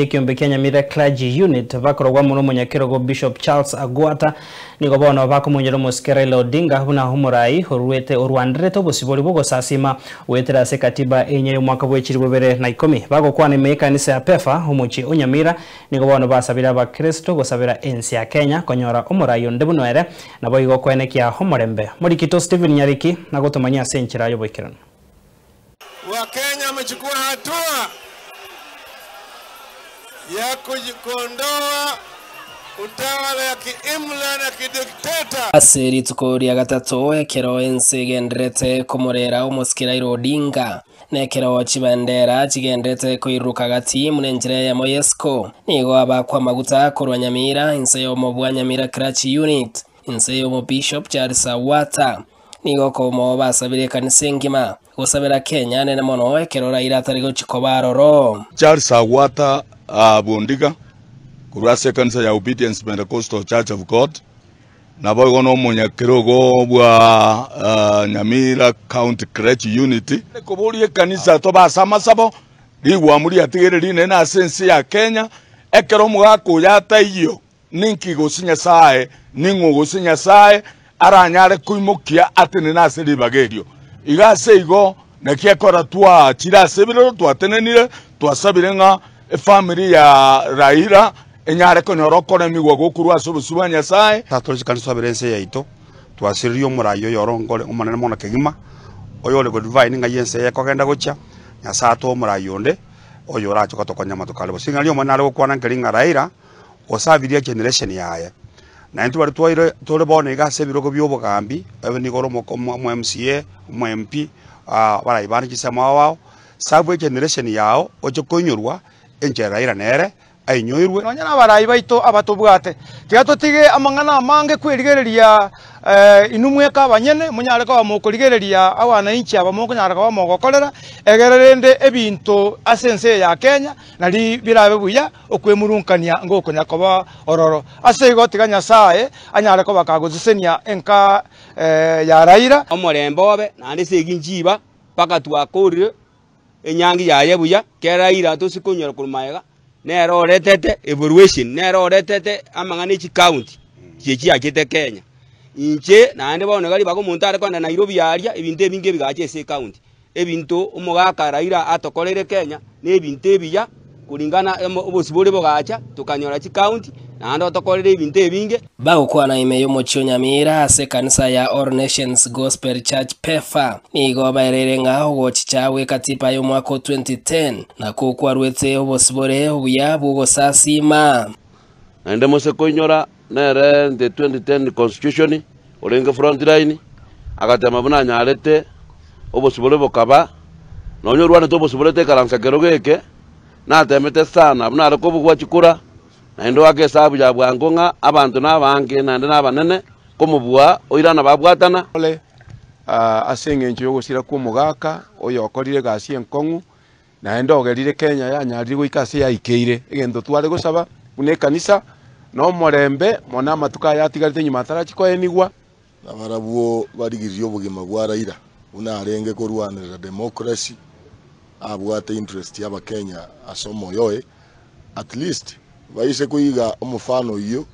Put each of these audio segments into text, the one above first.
Kiombe Kenya Nyamira Clergy Unit bakorwa muno munyakirogo Bishop Charles Agwata nigo bono bakomunyero Musikera Odinga huna humurai horwete orwandreto bosibori bogo sasima wetera se katiba enye y'umwaka w'ekiri bere na 10 bagokwana mekanisa ya PEFA humuchi onyamira nigo bono basabira abakristo gosabira ensi ya Kenya konyora umurai onde bunwere nabo igo kwenekia homorembe muri kito Steven Nyariki nagotomanya senchira yoboikirana Wakenya wamechukua hatua ya kujikondoa utawala ya kiimla na kidikteta. Aseri tukori ya gatatu ekero ensi gendrete kumurera Musikera Odinga nekero chibendera chigendrete kuiruka gati munenjire ya Moyesco nigo abakwa maguta kurwa Nyamira inse yo mobwa Nyamira Clergy Unit inse yo Bishop Charles Agwata nigo komo basabire kanisa ngima gusabira Kenya nene mono ekero Raila tarigo chikobaroro Charles Agwata Bondiga kurase kanisa ya Obedience Pentecostal Church of God nabo gono munyakirogo bwa Nyamira County Clergy Unity koburie kanisa to basama sabo rigwa muri atigere nene asensi ya Kenya ekero mugako yata iyo ninki gosinya sae ningo gosinya sae aranyare kuimukia atene nasiri bagerio igase igo nakiakora twa chirase biro twatenenire twasabirenga family ya Raila enyare konyorokora migwa gokurwa sobusuba Nyasaye tatolikanisa birense yaito twasiriyo murayo yorongole umanene mona kegima oyole go divine nga yense yakogenda gocha Nyasato murayo nde oyo racho katokonya matukale singali omanale gokwana ngelinga Raila osabiria generation yaye na ntu bari tole bone igase birogo byobogambi abeni goro mu MCA mu MP barayibana kisema wao sabwe generation yao ojo konyorwa enje Raila nere ainyoirwe nonyana barayi baito abatubwate tiatotige amangana amange kwirigereria inumweka abanyene munyareka bamukurigereria awana inchi abamoko nyareka bamogokorera egererende ebinto asense ya Kenya nali birabe buya okwemurunkania ngoko nyakoba ororo ase igotiga Nyasaye anyareka bakagozisenia enka ya Raila omorembobe nandi seginjiba paka twakorire enyangi yaye buya keraira tosikunyora kurumaega nero retete evaluation nero retete amangane chi county chichi akite Kenya inche nande bone gali bako muntare kwanda Nairobi yaria ebintu ebinge bigache ese county ebintu umugaka Raila atokorere Kenya ne ebintu ebiya kulingana obosibore bogacha tukanyora chi county nando tokorere ebintu ebinge bagokwana imeyo mocho Nyamira ase kanisa ya All Nations Gospel Church PEFA nigo baerere ngaho gochichawe katipa yo mwaka 2010 na kokwarwete obosibore obuya bugosasima nande mose koinyora nere the 2010 constitution orenge front line agatema buna nyarete obosibore bokaba nonyorwane to obosibore te karansa kerogeke na temete sana buna areko bugwa chikura na ndo wake sabu ya bwangonga abantu nabange nande nabanene komubwa oirana babwatana ole asenge ncho yogosira kumugaka oyo okorire gasi enkongu na ndo ogerire Kenya yanyarire goikase ya ikeire egento tware gosaba une kanisa no morembe mona matuka yatigarite nyuma tarachiko enigwa abarabuo barigirio bugima bwa Raila una arenge kurwanira democracy abwate interest ya Kenya asomo yoe at least baise kuiga umufano iyo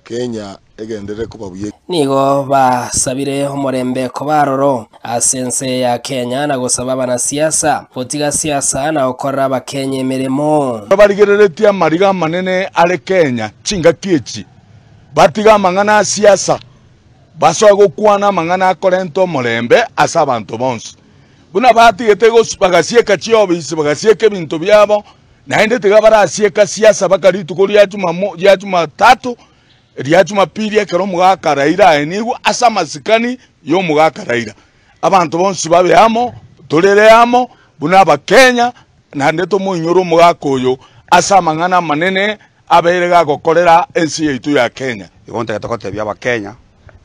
Kenya egendere kubabuye nigo basabire homorembe kobaroro asense ya Kenya na gosaba bana siasa potiga siasa na okora abakenye meremo barigereretia mariga manene ale Kenya chinga kichi batiga mangana siasa baso gokwana mangana akorento morembe asa abantu bonse buna batigete bagasieka chiobisi bagasieka bintu byabo naende tigabara asieka siasa bakari tukuri ya juma tatu ya juma pili ekero mugaka Raila enigwa asa masikani yo mugaka Raila abantu bonse babeamo tolereamo buna Abakenya naende to munyoro mugaka oyo asa mangana manene aberega gokorera ensi yitu ya Kenya igonte gatokote bya Abakenya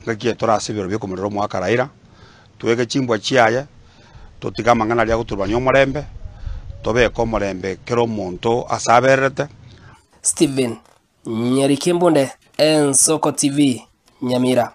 ngakie torasibiro byo kumuriro mugaka Raila tuweke chimbwa chiaye totiga mangana lya guturbanya omorembe tobe ko morembe kero monto asaberete Steven Nyariki Mbunde Ensoko TV Nyamira.